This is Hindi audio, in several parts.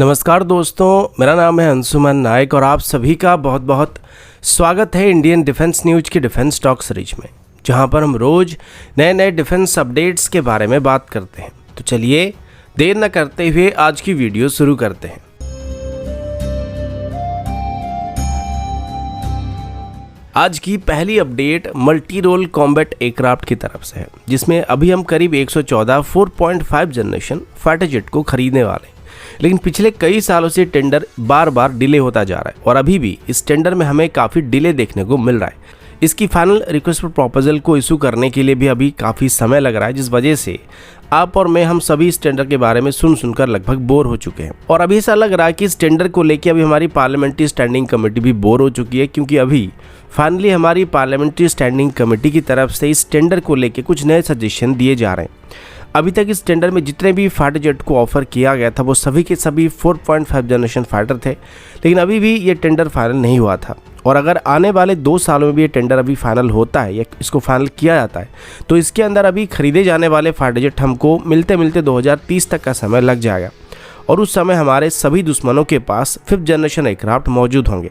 नमस्कार दोस्तों, मेरा नाम है अंशुमन नायक और आप सभी का बहुत बहुत स्वागत है इंडियन डिफेंस न्यूज की डिफेंस टॉक सीरीज में, जहां पर हम रोज नए नए डिफेंस अपडेट्स के बारे में बात करते हैं। तो चलिए देर न करते हुए आज की वीडियो शुरू करते हैं। आज की पहली update multi role combat aircraft की तरफ से है, जिसमें अभी हम करीब 114 4.5 जनरेशन फाइटर जेट को खरीदने वाले हैं। लेकिन पिछले कई सालों से टेंडर बार बार डिले होता जा रहा है और अभी भी इस टेंडर में हमें काफ़ी डिले देखने को मिल रहा है। इसकी फाइनल रिक्वेस्ट प्रपोजल को इशू करने के लिए भी अभी काफ़ी समय लग रहा है, जिस वजह से आप और मैं हम सभी इस टेंडर के बारे में सुनकर लगभग बोर हो चुके हैं। और अभी ऐसा लग रहा है कि इस टेंडर को लेकर अभी हमारी पार्लियामेंट्री स्टैंडिंग कमेटी भी बोर हो चुकी है, क्योंकि अभी फाइनली हमारी पार्लियामेंट्री स्टैंडिंग कमेटी की तरफ से इस टेंडर को लेकर कुछ नए सजेशन दिए जा रहे हैं। अभी तक इस टेंडर में जितने भी फाइटर जेट को ऑफर किया गया था वो सभी के सभी 4.5 जनरेशन फाइटर थे, लेकिन अभी भी ये टेंडर फाइनल नहीं हुआ था। और अगर आने वाले 2 सालों में भी ये टेंडर अभी फाइनल होता है या इसको फाइनल किया जाता है तो इसके अंदर अभी खरीदे जाने वाले फाइटर जेट हमको मिलते मिलते 2030 तक का समय लग जाएगा। और उस समय हमारे सभी दुश्मनों के पास 5th जनरेशन एयरक्राफ्ट मौजूद होंगे।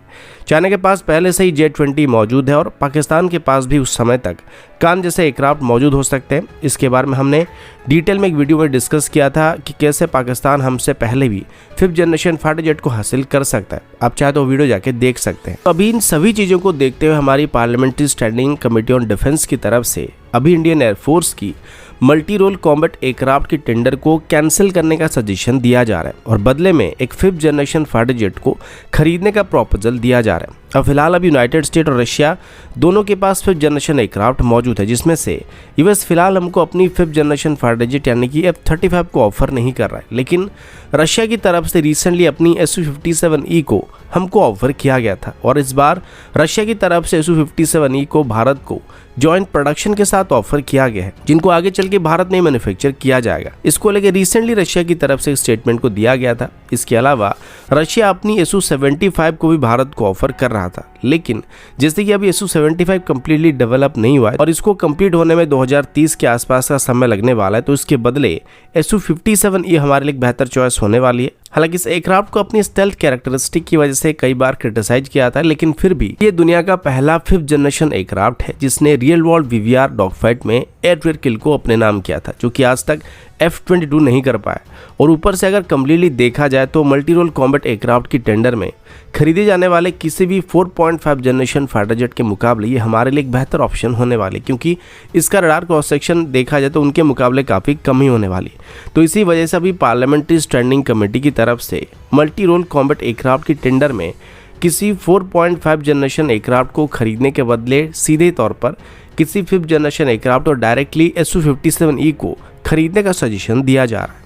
चाइना के पास पहले से ही J-20 मौजूद है और पाकिस्तान के पास भी उस समय तक कान जैसे एयरक्राफ्ट मौजूद हो सकते हैं। इसके बारे में हमने डिटेल में एक वीडियो में डिस्कस किया था कि कैसे पाकिस्तान हमसे पहले भी 5th जनरेशन फाइटर जेट को हासिल कर सकता है। आप चाहे तो वीडियो जाके देख सकते हैं। तो अभी इन सभी चीज़ों को देखते हुए हमारी parliamentary standing committee on defence की तरफ से अभी इंडियन एयरफोर्स की मल्टी रोल कॉम्बैट एयरक्राफ्ट की टेंडर को कैंसिल करने का सजेशन दिया जा रहा है और बदले में एक 5th जनरेशन फाइटर जेट को खरीदने का प्रपोजल दिया जा रहा है। अब फिलहाल अभी यूनाइटेड स्टेट और रशिया दोनों के पास 5th जनरेशन एयरक्राफ्ट मौजूद है, जिसमें से यूएस फिलहाल हमको अपनी 5th जनरेशन फाइटर जेट यानी कि F-35 को ऑफर नहीं कर रहा है, लेकिन रशिया की तरफ से रिसेंटली अपनी Su-57E को हमको ऑफर किया गया था। और इस बार रशिया की तरफ से Su-57E को भारत को जॉइंट प्रोडक्शन के साथ ऑफर किया गया है, जिनको आगे चल के भारत में मैन्युफैक्चर किया जाएगा। इसको लेकर रिसेंटली रशिया की तरफ से एक स्टेटमेंट को दिया गया था। इसके अलावा रशिया अपनी Su-75 को भी भारत को ऑफर कर रहा था, लेकिन जैसे कि अभी Su-75 कंप्लीटली डेवलप नहीं हुआ है और इसको कंप्लीट होने में 2030 के आसपास का समय लगने वाला है, तो इसके बदले Su-57 हमारे लिए बेहतर चॉइस होने वाली है। हालांकि इस एयरक्राफ्ट को अपनी स्टेल्थ कैरेक्टरिस्टिक की वजह से कई बार क्रिटिसाइज किया था, लेकिन फिर भी ये दुनिया का पहला 5th जनरेशन एयरक्राफ्ट है जिसने रियल वर्ल्ड VVR डॉगफाइट में एयर टू एयर किल को अपने नाम किया था, जो कि आज तक F-22 नहीं कर पाया। और ऊपर से अगर कम्प्लीटली देखा जाए तो मल्टी रोल कॉम्बैट एयरक्राफ्ट की टेंडर में खरीदे जाने वाले किसी भी 4.5 जनरेशन फाइटर जेट के मुकाबले ये हमारे लिए एक बेहतर ऑप्शन होने वाली, क्योंकि इसका रडार क्रॉस सेक्शन देखा जाए तो उनके मुकाबले काफ़ी कम ही होने वाली। तो इसी वजह से अभी पार्लियामेंट्री स्टैंडिंग कमेटी की तरफ से मल्टी रोल कॉम्बैट एयरक्राफ्ट की टेंडर में किसी 4.5 जनरेशन एयरक्राफ्ट को खरीदने के बदले सीधे तौर पर किसी 5th जनरेशन एयरक्राफ्ट और डायरेक्टली Su-57E को खरीदने का सजेशन दिया जा रहा है।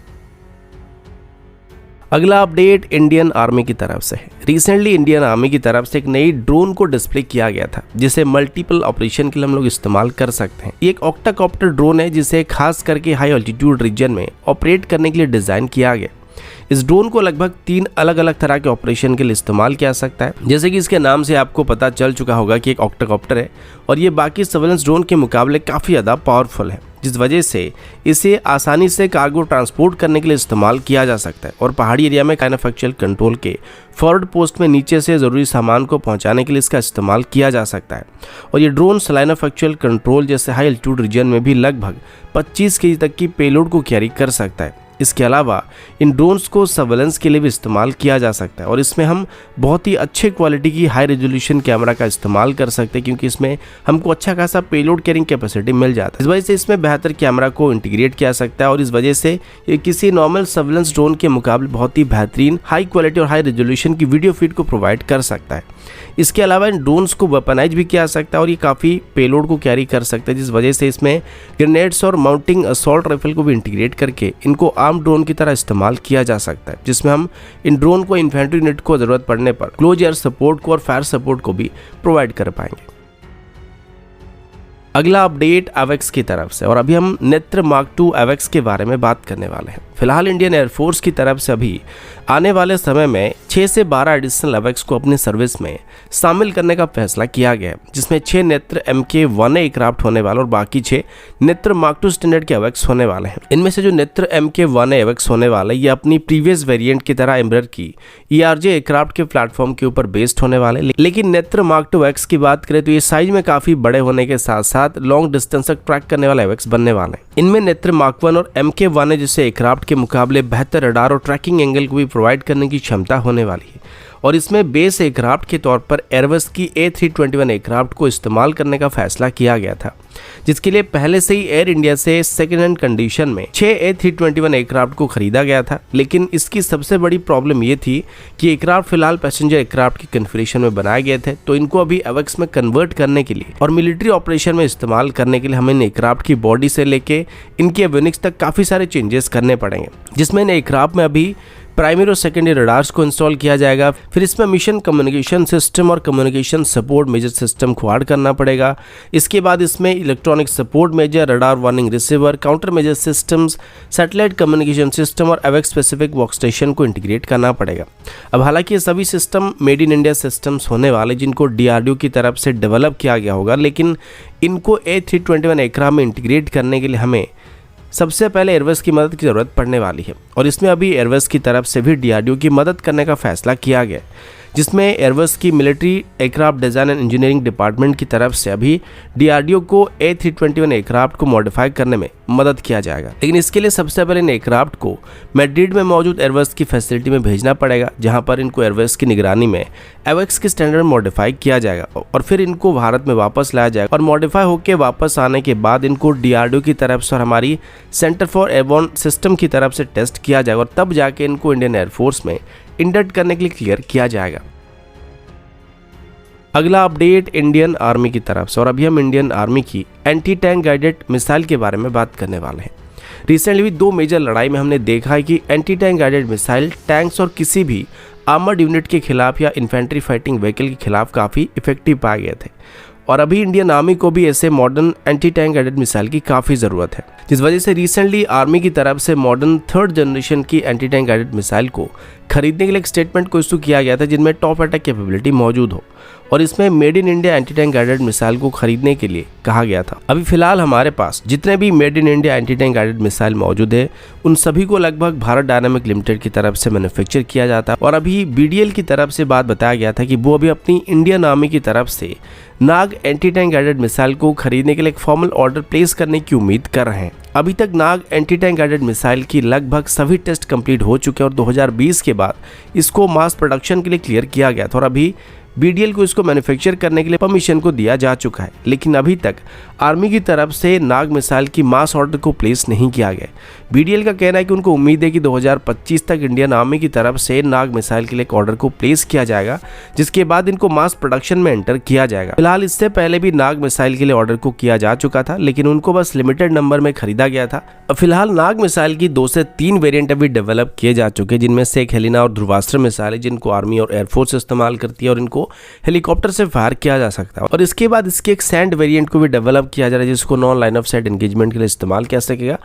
अगला अपडेट इंडियन आर्मी की तरफ से है। रिसेंटली इंडियन आर्मी की तरफ से एक नई ड्रोन को डिस्प्ले किया गया था, जिसे मल्टीपल ऑपरेशन के लिए हम लोग इस्तेमाल कर सकते हैं। ये एक ऑक्टाकॉप्टर ड्रोन है जिसे खास करके हाई ऑल्टीट्यूड रीजन में ऑपरेट करने के लिए डिजाइन किया गया। इस ड्रोन को लगभग 3 अलग अलग तरह के ऑपरेशन के लिए इस्तेमाल किया सकता है। जैसे कि इसके नाम से आपको पता चल चुका होगा कि एक ऑक्टाकॉप्टर है और ये बाकी सर्वेलेंस ड्रोन के मुकाबले काफ़ी ज़्यादा पावरफुल है, जिस वजह से इसे आसानी से कार्गो ट्रांसपोर्ट करने के लिए इस्तेमाल किया जा सकता है। और पहाड़ी एरिया में लाइन ऑफ एक्चुअल कंट्रोल के फॉरवर्ड पोस्ट में नीचे से ज़रूरी सामान को पहुंचाने के लिए इसका इस्तेमाल किया जा सकता है। और ये drone line of actual control जैसे हाई एल्टीट्यूड रीजन में भी लगभग 25 kg तक की पेलोड को कैरी कर सकता है। इसके अलावा इन ड्रोन्स को सर्वेलेंस के लिए भी इस्तेमाल किया जा सकता है और इसमें हम बहुत ही अच्छे क्वालिटी की हाई रेजोल्यूशन कैमरा का इस्तेमाल कर सकते हैं, क्योंकि इसमें हमको अच्छा खासा पेलोड कैरिंग कैपेसिटी मिल जाता है। इस वजह से इसमें बेहतर कैमरा को इंटीग्रेट किया सकता है और इस वजह से ये किसी नॉर्मल सर्वेलेंस ड्रोन के मुकाबले बहुत ही बेहतरीन हाई क्वालिटी और हाई रेजोल्यूशन की वीडियो फीड को प्रोवाइड कर सकता है। इसके अलावा इन ड्रोन्स को वेपनाइज भी किया जा सकता है और ये काफ़ी पेलोड को कैरी कर सकते हैं, जिस वजह से इसमें ग्रेनेड्स और माउंटिंग असॉल्ट राइफल को भी इंटीग्रेट करके इनको आर्म ड्रोन की तरह इस्तेमाल किया जा सकता है, जिसमें हम इन ड्रोन को इन्फेंट्री यूनिट को ज़रूरत पड़ने पर क्लोज एयर सपोर्ट को और फायर सपोर्ट को भी प्रोवाइड कर पाएंगे। अगला अपडेट AWACS की तरफ से, और अभी हम नेत्र मार्क 2 AWACS के बारे में बात करने वाले हैं। फिलहाल इंडियन एयरफोर्स की तरफ से अभी आने वाले समय में 6 से 12 एडिशनल एवेक्स को अपनी सर्विस में शामिल करने का फैसला किया गया है, जिसमें 6 नेत्र MK-1A एयरक्राफ्ट होने वाले और बाकी 6 नेत्र मार्क 2 स्टैंडर्ड के एवेक्स होने वाले हैं। इनमें से जो नेत्र MK-1A एवेक्स होने वाले ये अपनी प्रीवियस वेरिएंट की तरह एम्ब्रेयर की ERJ एयरक्राफ्ट के प्लेटफॉर्म के ऊपर बेस्ड होने वाले, लेकिन नेत्र मार्क 2 एवेक्स की बात करें तो ये साइज में काफी बड़े होने के साथ साथ लॉन्ग डिस्टेंस तक ट्रैक करने वाले एवेक्स बनने वाले हैं। इनमें नेत्र मार्क 1 और MK-1A जैसे एयरक्राफ्ट के मुकाबले बेहतर रडार और ट्रैकिंग एंगल को भी प्रोवाइड करने की क्षमता होने वाली है और इसमें बेस एयरक्राफ्ट के तौर पर एयरबस की A321 एयरक्राफ्ट को इस्तेमाल करने का फैसला किया गया था, जिसके लिए पहले से ही एयर इंडिया से सेकेंड हैंड कंडीशन में 6 A321 एयरक्राफ्ट को खरीदा गया था। लेकिन इसकी सबसे बड़ी प्रॉब्लम ये थी कि एयरक्राफ्ट फिलहाल पैसेंजर एयरक्राफ्ट की कन्फिगरेशन में बनाए गए थे, तो इनको अभी एवेक्स में कन्वर्ट करने के लिए और मिलिट्री ऑपरेशन में इस्तेमाल करने के लिए हमें इन एयरक्राफ्ट की बॉडी से लेके इनकी एवियोनिक्स तक काफ़ी सारे चेंजेस करने पड़ेंगे, जिसमें इन एयरक्राफ्ट में अभी प्राइमरी और सेकेंडरी रडार्स को इंस्टॉल किया जाएगा। फिर इसमें मिशन कम्युनिकेशन सिस्टम और कम्युनिकेशन सपोर्ट मेजर सिस्टम को ऐड करना पड़ेगा। इसके बाद इसमें electronic support measure, radar warning receiver, counter measure systems, satellite communication system और एवेक्स स्पेसिफिक वर्क स्टेशन को इंटीग्रेट करना पड़ेगा। अब हालांकि ये सभी system made in India systems होने वाले, जिनको DRDO की तरफ से डेवलप किया गया होगा, लेकिन इनको A321 एयरक्राफ्ट में इंटीग्रेट करने के लिए हमें सबसे पहले एयरबस की मदद की ज़रूरत पड़ने वाली है और इसमें अभी एयरबस की तरफ से भी DRDO की मदद करने का फैसला किया गया, जिसमें एयरबस की military aircraft design and engineering department की तरफ से अभी DRDO को A321 एयरक्राफ्ट को मॉडिफाई करने में मदद किया जाएगा। लेकिन इसके लिए सबसे पहले इन एयरक्राफ्ट को मैड्रिड में मौजूद एयरबस की फैसिलिटी में भेजना पड़ेगा, जहां पर इनको एयरबस की निगरानी में एवेक्स के स्टैंडर्ड में मॉडिफाई किया जाएगा और फिर इनको भारत में वापस लाया जाएगा और मॉडिफाई होकर वापस आने के बाद इनको DRDO की तरफ से और हमारी सेंटर फॉर एयरबोर्न सिस्टम की तरफ से टेस्ट किया जाएगा और तब जाके इनको इंडियन एयरफोर्स में इंडक्ट करने के लिए क्लियर किया जाएगा। अगला अपडेट इंडियन आर्मी की तरफ से, और अभी हम इंडियन आर्मी की एंटी टैंक गाइडेड मिसाइल के बारे में बात करने वाले हैं। रिसेंटली भी 2 मेजर लड़ाई में हमने देखा है कि anti tank guided missile tanks और किसी भी आर्मर्ड यूनिट के खिलाफ या इन्फेंट्री फाइटिंग व्हीकल के खिलाफ काफ़ी इफेक्टिव पाए गए थे और अभी इंडियन आर्मी को भी ऐसे modern anti tank guided missile की काफ़ी ज़रूरत है, जिस वजह से रिसेंटली आर्मी की तरफ से मॉडर्न 3rd जनरेशन की एंटी टैंक गाइडेड मिसाइल को खरीदने के लिए एक स्टेटमेंट को इशू किया गया था, जिनमें टॉप अटैक कैपेबिलिटी मौजूद हो और इसमें made in India anti tank guided missile को खरीदने के लिए कहा गया था। अभी फिलहाल हमारे पास जितने भी made in India anti tank guided missile मौजूद है, उन सभी को लगभग भारत डायनामिक लिमिटेड की तरफ से मैन्युफैक्चर किया जाता है और अभी BDL की तरफ से बात बताया गया था कि वो अभी अपनी इंडियन आर्मी की तरफ से नाग एंटी टैंक गाइडेड मिसाइल को खरीदने के लिए एक फॉर्मल ऑर्डर प्लेस करने की उम्मीद कर रहे हैं। अभी तक नाग एंटी टैंक गाइडेड मिसाइल की लगभग सभी टेस्ट कंप्लीट हो चुके हैं और 2020 के बाद इसको मास प्रोडक्शन के लिए क्लियर किया गया था और अभी BDL को इसको मैन्युफैक्चर करने के लिए परमिशन को दिया जा चुका है, लेकिन अभी तक आर्मी की तरफ से नाग मिसाइल की मास ऑर्डर को प्लेस नहीं किया गया। BDL का कहना है कि उनको उम्मीद है कि 2025 तक इंडियन आर्मी की तरफ से नाग मिसाइल के लिए एक ऑर्डर को प्लेस किया जाएगा, जिसके बाद इनको मास प्रोडक्शन में एंटर किया जाएगा। फिलहाल इससे पहले भी नाग मिसाइल के लिए ऑर्डर को किया जा चुका था, लेकिन उनको बस लिमिटेड नंबर में खरीदा गया था। फिलहाल नाग मिसाइल की 2 से 3 वेरिएंट अभी डेवलप किए जा चुके हैं, जिनमें से एक हेलिना और ध्रुवास्त्र मिसाइल है, जिनको आर्मी और एयरफोर्स इस्तेमाल करती है और इनको हेलीकॉप्टर से फायर किया जा सकता है। और इसके बाद इसके एक सैंड वेरिएंट को भी डेवलप किया जा रहा है, जिसको non line of site engagement के लिए इस्तेमाल किया सकेगा।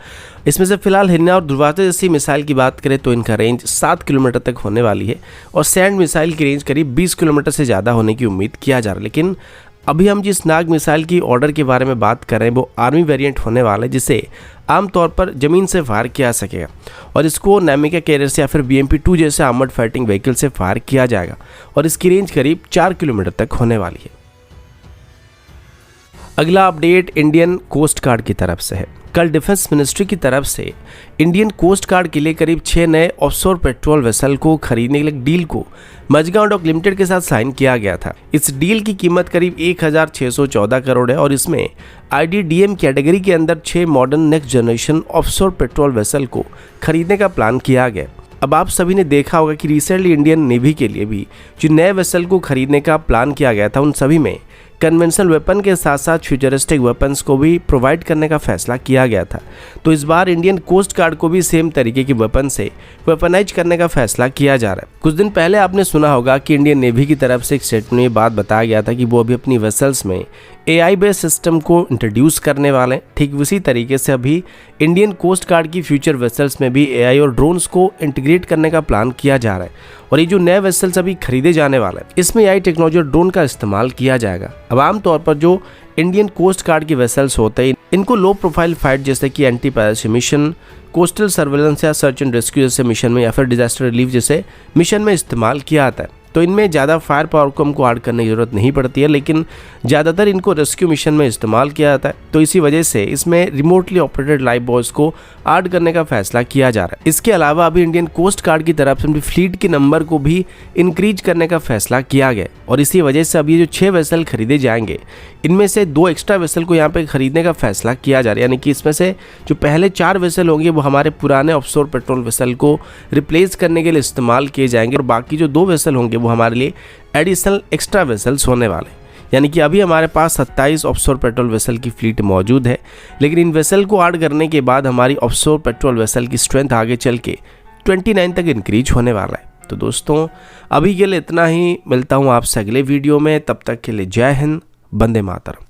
इसमें से फिलहाल हेलिना और ध्रुवास्त्र जैसी मिसाइल की बात करें तो इनका रेंज 7 किलोमीटर तक होने वाली है और सैंड मिसाइल की रेंज करीब 20 किलोमीटर से ज़्यादा होने की उम्मीद किया जा रहा है। लेकिन अभी हम जिस नाग मिसाइल की ऑर्डर के बारे में बात कर रहे हैं वो आर्मी वेरिएंट होने वाला है, जिसे आमतौर पर ज़मीन से फायर किया सकेगा और इसको नैमिका कैरियर से या फिर BMP-2 जैसे आर्मर्ड फाइटिंग व्हीकल से फायर किया जाएगा और इसकी रेंज करीब 4 किलोमीटर तक होने वाली है। अगला अपडेट इंडियन कोस्ट गार्ड की तरफ से है। कल डिफेंस मिनिस्ट्री की तरफ से इंडियन कोस्ट गार्ड के लिए करीब 6 नए ऑफशोर पेट्रोल वेसल को खरीदने के लिए डील को मजगांव डॉक लिमिटेड के साथ साइन किया गया था। इस डील की कीमत करीब 1614 करोड़ है और इसमें IDDM कैटेगरी के अंदर 6 modern next generation offshore patrol vessel को खरीदने का प्लान किया गया। अब आप सभी ने देखा होगा कि रिसेंटली इंडियन नेवी के लिए भी जो नए वेसल को खरीदने का प्लान किया गया था, उन सभी में कन्वेंशनल वेपन के साथ साथ फ्यूचरिस्टिक वेपन्स को भी प्रोवाइड करने का फैसला किया गया था। तो इस बार इंडियन कोस्ट गार्ड को भी सेम तरीके की वेपन से वेपनाइज करने का फैसला किया जा रहा है। कुछ दिन पहले आपने सुना होगा कि इंडियन नेवी की तरफ से एक स्टेटमेंट में बात बताया गया था कि वो अभी अपनी वेसल्स में AI बेस्ड सिस्टम को इंट्रोड्यूस करने वाले हैं। ठीक उसी तरीके से अभी इंडियन कोस्ट गार्ड की फ्यूचर वेसल्स में भी AI और ड्रोन्स को इंटीग्रेट करने का प्लान किया जा रहा है और ये जो नए वेसल्स अभी खरीदे जाने वाले हैं इसमें AI टेक्नोलॉजी और ड्रोन का इस्तेमाल किया जाएगा। अब आमतौर पर जो इंडियन कोस्ट गार्ड की वेसल्स होते हैं इनको लो प्रोफाइल फाइट जैसे कि anti piracy mission, coastal surveillance या सर्च एंड रेस्क्यू जैसे मिशन में या फिर डिजास्टर रिलीफ जैसे मिशन में इस्तेमाल किया जाता है। तो इनमें ज़्यादा फायर पावर को हमको ऐड करने की ज़रूरत नहीं पड़ती है, लेकिन ज़्यादातर इनको रेस्क्यू मिशन में इस्तेमाल किया जाता है। तो इसी वजह से इसमें रिमोटली ऑपरेटेड लाइफ बॉयज़ को ऐड करने का फैसला किया जा रहा है। इसके अलावा अभी इंडियन कोस्ट गार्ड की तरफ से फ्लीट के नंबर को भी इंक्रीज करने का फैसला किया गया और इसी वजह से अभी जो 6 वेसल खरीदे जाएंगे इनमें से 2 एक्स्ट्रा वेसल को यहाँ पे खरीदने का फैसला किया जा रहा है। यानी कि इसमें से जो पहले 4 वेसल होंगे वो हमारे पुराने ऑफशोर पेट्रोल वेसल को रिप्लेस करने के लिए इस्तेमाल किए जाएंगे और बाकी जो 2 वेसल होंगे वो हमारे लिए एडिशनल एक्स्ट्रा वेसल्स होने वाले। यानी कि अभी हमारे पास 27 ऑफशोर पेट्रोल वेसल की फ्लीट मौजूद है, लेकिन इन वेसल को ऐड करने के बाद हमारी ऑफशोर पेट्रोल वेसल की स्ट्रेंथ आगे चल के 29 तक इंक्रीज होने वाला है। तो दोस्तों अभी के लिए इतना ही, मिलता हूँ आपसे अगले वीडियो में, तब तक के लिए जय हिंद, वंदे मातरम।